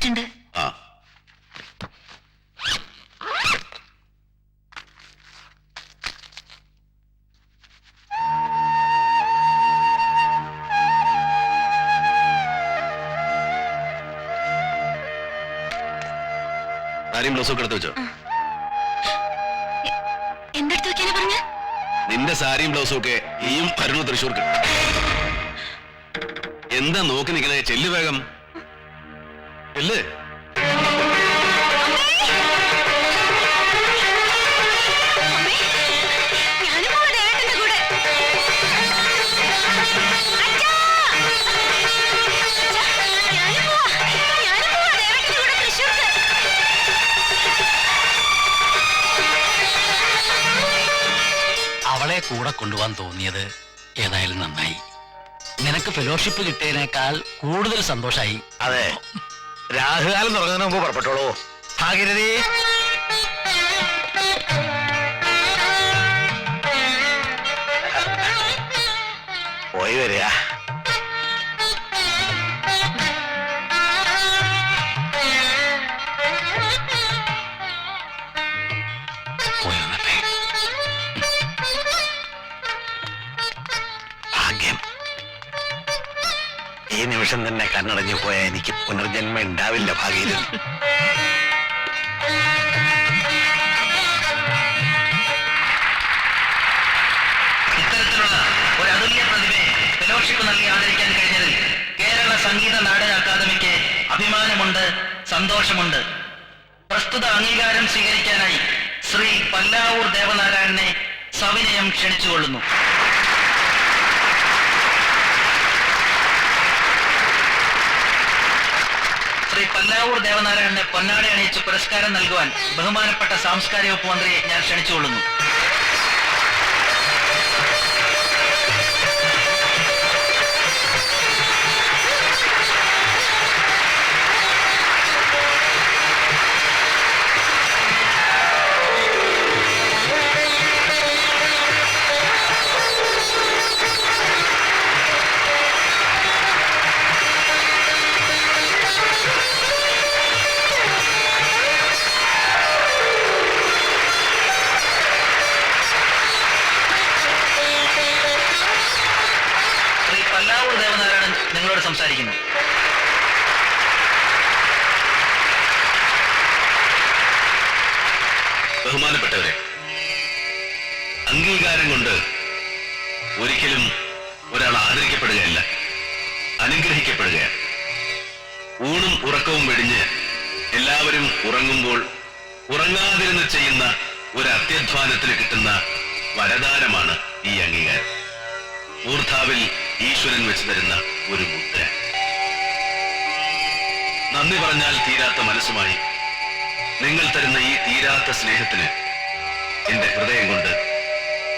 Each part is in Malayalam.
വെച്ചിട്ടുണ്ട്. സാരിയും ബ്ലൗസൊക്കെ എടുത്ത് വെച്ചോ? എന്തെടുത്ത് വെക്കാനാ പറഞ്ഞ? നിന്റെ സാരിയും ബ്ലൗസും ഒക്കെ ഈയും വരുന്നു തൃശ്ശൂർക്ക്. എന്താ നോക്കി നിൽക്കണേ? ചെല്ലു വേഗം ചെല്ല്. അവളെ കൂടെ കൊണ്ടുപോകാൻ തോന്നിയത് ഏതായാലും നന്നായി. നിനക്ക് ഫെലോഷിപ്പ് കിട്ടിയതിനേക്കാൾ കൂടുതൽ സന്തോഷായി. അതെ, രാഹുകാലം തുടങ്ങുന്നതിന് മുമ്പ് പുറപ്പെട്ടോളൂ. ഭാഗീരഥി, പോയി വരിക. ഭാഗ്യം, ഈ നിമിഷം തന്നെ കണ്ണടഞ്ഞു പോയാൽ എനിക്ക് പുനർജന്മം ഉണ്ടാവില്ല ഭാഗീരഥി. ഇത്തരത്തിലുള്ള ഒരു അതുല്യ പ്രതിഭയെ ഫെലോഷിപ്പ് നൽകി ആദരിക്കാൻ കഴിഞ്ഞതിൽ കേരള സംഗീത നാടക അക്കാദമിക്ക് അഭിമാനമുണ്ട്, സന്തോഷമുണ്ട്. പ്രസ്തുത അംഗീകാരം സ്വീകരിക്കാനായി ശ്രീ പല്ലാവൂർ ദേവനാരായണനെ സവിനയം ക്ഷണിച്ചുകൊള്ളുന്നു. ശ്രീ പല്ലാവൂർ ദേവനാരായണനെ പൊന്നാട അണിയിച്ച് പുരസ്കാരം നൽകുവാൻ ബഹുമാനപ്പെട്ട സാംസ്കാരിക വകുപ്പ് മന്ത്രിയെ ഞാൻ ക്ഷണിച്ചുകൊള്ളുന്നു. നിങ്ങളോട് സംസാരിക്കുന്നു. ബഹുമാനപ്പെട്ടവരെ, അംഗീകാരം കൊണ്ട് ഒരിക്കലും ഒരാൾ ആദരിക്കപ്പെടുകയല്ല, അനുഗ്രഹിക്കപ്പെടുകയാണ്. ഊണും ഉറക്കവും വെടിഞ്ഞ് എല്ലാവരും ഉറങ്ങുമ്പോൾ ഉറങ്ങാതിരുന്ന് ചെയ്യുന്ന ഒരു അത്യധ്വാനത്തിന് കിട്ടുന്ന വരദാനമാണ് ഈ അംഗീകാരം. ഊർധാവിൽ ഈശ്വരൻ വെച്ച് തരുന്ന ഒരു മുദ്ര. നന്ദി പറഞ്ഞാൽ തീരാത്ത മനസ്സുമായി നിങ്ങൾ തരുന്ന ഈ തീരാത്ത സ്നേഹത്തിന് എന്റെ ഹൃദയം കൊണ്ട്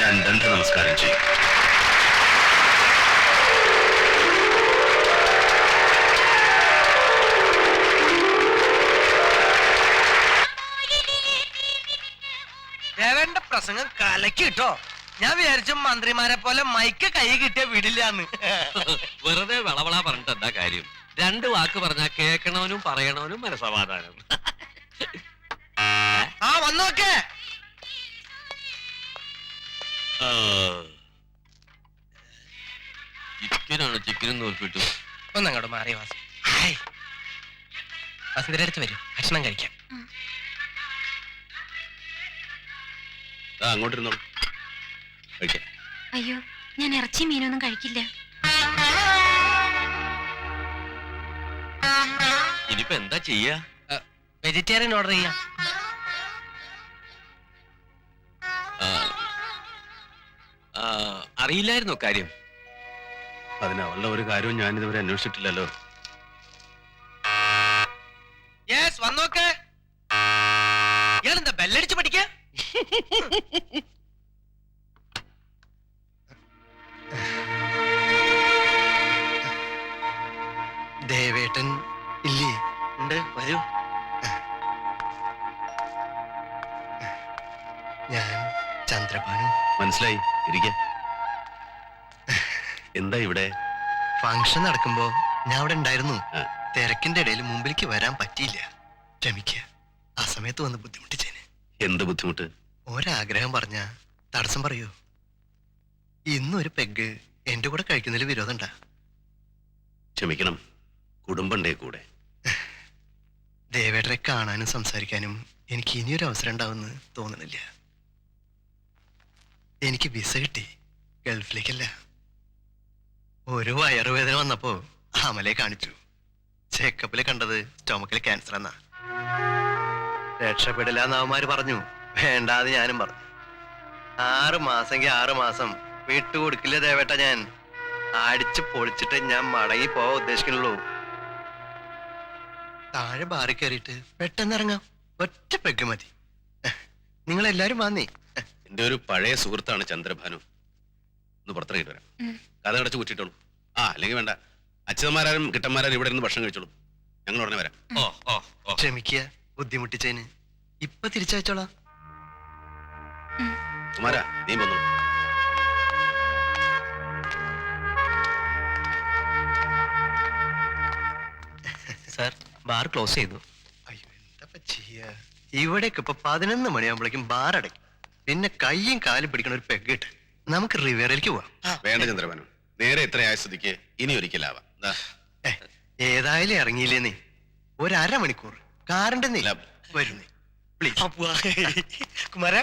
ഞാൻ ദണ്ഡ നമസ്കാരം ചെയ്യും. ദേവേന്റെ പ്രസംഗം കലക്കി കിട്ടോ. ഞാൻ വിചാരിച്ചു മന്ത്രിമാരെ പോലെ മൈക്ക് കൈ കിട്ടിയ വിടില്ലാന്ന്. വെറുതെ വളവള പറഞ്ഞിട്ട് എന്താ കാര്യം? രണ്ട് വാക്ക് പറഞ്ഞാ കേൾക്കണവനും പറയണവനും മനസമാധാനം. ആ വന്നോക്കെ ചിക്കനാണ്, ചിക്കനും നോക്കിട്ടു. ഒന്നങ്ങോട്ട് മാറിയ വാസു. വസുന്ധര അടുത്ത് വരും, ഭക്ഷണം കഴിക്കാം. അങ്ങോട്ടിരുന്നോളൂ, കഴിക്കാം. അയ്യോ, ഞാൻ ഇറച്ചി മീനൊന്നും കഴിക്കില്ല. ഇനിയിപ്പോ എന്താ ചെയ്യാ? വെജിറ്റേറിയൻ ഓർഡർ ചെയ്യാം. അറിയില്ലായിരുന്നോ കാര്യം? അതിനുള്ള ഒരു കാര്യവും ഞാൻ ഇതുവരെ അന്വേഷിച്ചിട്ടില്ലല്ലോ. യെസ്, വന്നോക്കെ. ഇയാളെന്താ ബെല്ലടിച്ച് പഠിക്ക? ദേവേട്ടൻ ഇല്ലേ? ഉണ്ട്, വരൂ. ഞാൻ ചന്ദ്രഭാനു. മനസ്സിലായി, ഇരിക്ക. എന്താ ഇവിടെ? ഫംഗ്ഷൻ നടക്കുമ്പോ ഞാൻ അവിടെ ഉണ്ടായിരുന്നു. തിരക്കിന്റെ ഇടയിൽ മുമ്പിലേക്ക് വരാൻ പറ്റിയില്ല. ക്ഷമിക്കുക. ആ സമയത്ത് വന്ന് ബുദ്ധിമുട്ടിച്ചേന്. എന്ത് ബുദ്ധിമുട്ട്? ഒരാഗ്രഹം പറഞ്ഞ തടസ്സം പറയൂ. ഇന്നൊരു പെഗ് എന്റെ കൂടെ കഴിക്കുന്നതിൽ വിരോധമുണ്ടാ? ക്ഷമിക്കണം, കുടുംബണ്ടേ കൂടെ. ദേവേട്ടനെ കാണാനും സംസാരിക്കാനും എനിക്ക് ഇനിയൊരു അവസരം ഉണ്ടാവുമെന്ന് തോന്നണില്ല. എനിക്ക് വിസ കിട്ടി, ഗൾഫിലേക്കല്ല. ഒരു വയറുവേദന വന്നപ്പോ അമലെ കാണിച്ചു. ചെക്കപ്പില് കണ്ടത് സ്റ്റൊമക്കിൽ ക്യാൻസർ എന്നാ. രക്ഷപ്പെടില്ല എന്ന് അവന്മാര് പറഞ്ഞു. വേണ്ടാന്ന് ഞാനും പറഞ്ഞു. 6 മാസമെങ്കിൽ 6 മാസം വിട്ടുകൊടുക്കില്ല ദേവേട്ട. ഞാൻ അടിച്ച് പൊളിച്ചിട്ട് ഞാൻ മടങ്ങി പോവാൻ ഉദ്ദേശിക്കുന്നുള്ളൂ. താഴെ ബാറി കയറിയിട്ട് പെട്ടെന്ന് ഇറങ്ങാം. ഒറ്റ പെഗ് മതി. നിങ്ങളെല്ലാരും വന്നേ. എന്റെ ഒരു പഴയ സുഹൃത്താണ് ചന്ദ്രഭാനു. ഒന്ന് പുറത്തിറങ്ങിട്ട് വരാം. കഥ അടച്ച് കുറ്റിട്ടോളൂ. അല്ലെങ്കിൽ വേണ്ട, അച്ഛന്മാരും കിട്ടന്മാരും ഇവിടെ നിന്ന് ഭക്ഷണം കഴിച്ചോളൂ. ഞങ്ങൾ ഉടനെ വരാം. ക്ഷമിക്കുക ബുദ്ധിമുട്ടിച്ചതിന്. ഇപ്പൊ തിരിച്ചയച്ചോളാം. കുമാരാ, നീ വന്നു. സാർ, ബാർ ക്ലോസ് ചെയ്തു. അയ്യോ, എന്താ ചെയ്യാ? ഇവിടേക്ക് ഇപ്പൊ 11 മണിയാകുമ്പോഴേക്കും ബാർ അടയ്ക്കും. പിന്നെ കയ്യും കാലും പിടിക്കണ ഒരു പെഗ് ഇട്ട് നമുക്ക് റിവേറിലേക്ക് പോവാം. വേണ്ട ചന്ദ്രഭാനു, നേരെ ഇത്രയായ സ്ഥിതിക്ക് ഇനി ഒരിക്കലാവാം. ഏതായാലും ഇറങ്ങിയില്ലേ നീ? 1/2 മണിക്കൂർ കാറിന്റെ നില വരുന്നേ പ്ലീസ്. കുമാര,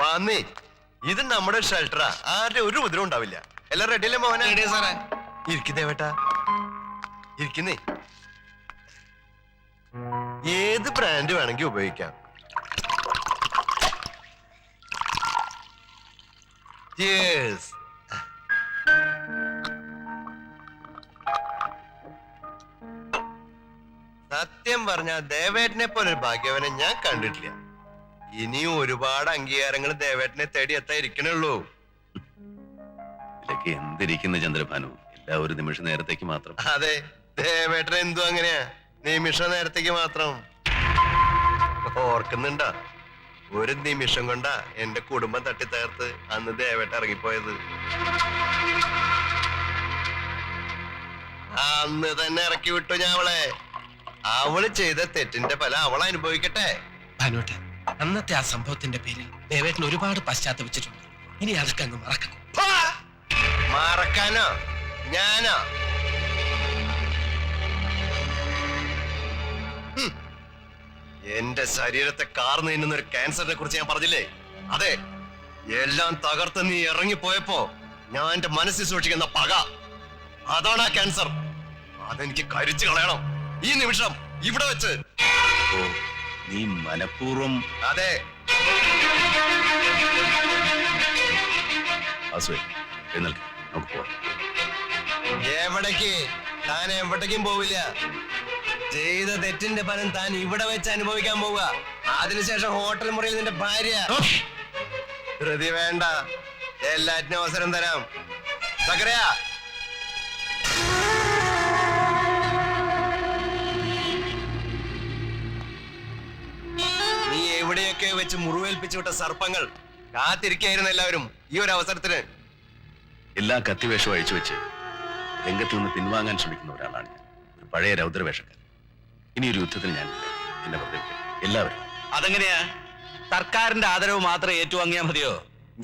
വന്നേ. ഇത് നമ്മുടെ ഷെൽട്ടറാ. ആരുടെ ഒരു ഉപദ്രവം ഉണ്ടാവില്ല. എല്ലാം റെഡിയല്ലേ മോഹന? സാറേ, ഇരിക്കുന്നേട്ടാ, ഇരിക്കുന്നേ. ഏത് ബ്രാൻഡ് വേണമെങ്കിൽ ഉപയോഗിക്കാം. Cheers. സത്യം പറഞ്ഞ ദേവേട്ടനെ പോലെ ഒരു ഭാഗ്യവനെ ഞാൻ കണ്ടിട്ടില്ല. ഇനിയും ഒരുപാട് അംഗീകാരങ്ങൾ ദേവേട്ടനെ തേടി എത്താതിരിക്കണുള്ളൂ. ഇതിലൊക്കെ എന്തിരിക്കുന്ന ചന്ദ്രഭാനു, എല്ലാം ഒരു നിമിഷ നേരത്തേക്ക് മാത്രം. അതെ, ദേവേട്ടൻ എന്തും അങ്ങനെയാ, നിമിഷ നേരത്തേക്ക് മാത്രം. ഓർക്കുന്നുണ്ടാ? ഒരു നിമിഷം കൊണ്ടാ എന്റെ കുടുംബം തട്ടിത്തകർത്ത് അന്ന് ദേവേട്ട ഇറങ്ങിപ്പോയത്. അന്ന് തന്നെ ഇറക്കി വിട്ടു ഞാൻ അവളെ. അവള് ചെയ്ത തെറ്റിന്റെ ഫലം അവൾ അനുഭവിക്കട്ടെ. ഭാനുവേട്ട, അന്നത്തെ ആ സംഭവത്തിന്റെ പേരിൽ ദേവേട്ടൻ ഒരുപാട് പശ്ചാത്തപിച്ചിട്ടുണ്ട്. ഇനി അതൊക്കെ അങ്ങ് മറക്കണം. മറക്കാനോ? ഞാനോ? എന്റെ ശരീരത്തെ കാർന്നു തിന്നുന്ന ഒരു ക്യാൻസറിനെ കുറിച്ച് ഞാൻ പറഞ്ഞില്ലേ? അതെ, എല്ലാം തകർത്ത് നീ ഇറങ്ങിപ്പോയപ്പോ ഞാൻ എന്റെ മനസ്സിൽ സൂക്ഷിക്കുന്ന പക, അതാണ് ആ ക്യാൻസർ. അതെനിക്ക് കരിച്ചു കളയണം ഈ നിമിഷം, ഇവിടെ വെച്ച്. ഓ, നീ മനഃപൂർവം? അതെ. നമുക്ക് പോവാം. എവിടേക്ക്? താൻ എവിടേക്കും പോവില്ല. ചെയ്ത തെറ്റിന്റെ ഫലം താൻ ഇവിടെ വെച്ച് അനുഭവിക്കാൻ പോവുക. അതിനുശേഷം ഹോട്ടൽ മുറിയിൽ നിന്റെ ഭാര്യ. ധൃതി വേണ്ട, എല്ലാറ്റിനും അവസരം തരാം. സക്കറിയ, നീ എവിടെയൊക്കെ വെച്ച് മുറിവേൽപ്പിച്ചു വിട്ട സർപ്പങ്ങൾ കാത്തിരിക്കായിരുന്നു എല്ലാവരും ഈ ഒരു അവസരത്തിന്. എല്ലാ കത്തിവേഷവും അയച്ചു വെച്ച് രംഗത്ത് നിന്ന് പിൻവാങ്ങാൻ ശ്രമിക്കുന്ന ഒരാളാണ് ഞാൻ. ഒരു പഴയ രൗദ്രവേഷക്കാരൻ. ഇനി ഒരു യുദ്ധത്തിന് ഞാൻ എന്നെ വെറുതെ എല്ലാവരും. അതെങ്ങനെയാ? സർക്കാരിന്റെ ആദരവ് മാത്രം ഏറ്റുവാങ്ങിയാ മതിയോ?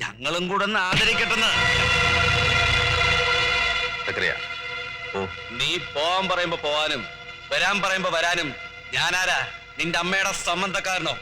ഞങ്ങളും കൂടെ ഒന്ന് ആദരിക്കട്ടെന്ന്. ഓ, നീ പോവാൻ പറയുമ്പോ പോവാനും വരാൻ പറയുമ്പോ വരാനും ഞാനാരാ? നിന്റെ അമ്മയുടെ സംബന്ധക്കാരനോ?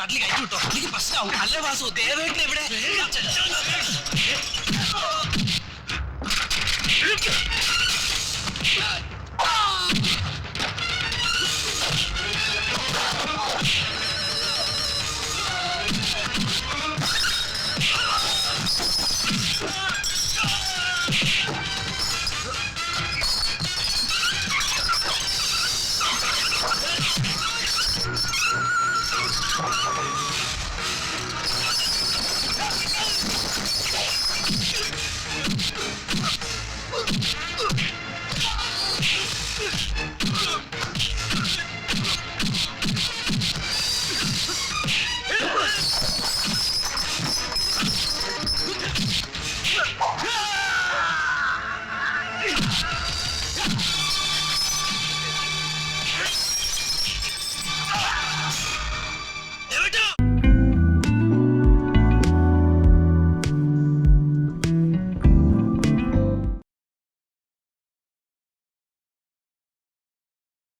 നാട്ടിൽ കയറ്റി വിട്ടോ, എനിക്ക് പ്രശ്നമാവും. അല്ലേ വാസു, ദേവേട്ടൻ എവിടെ?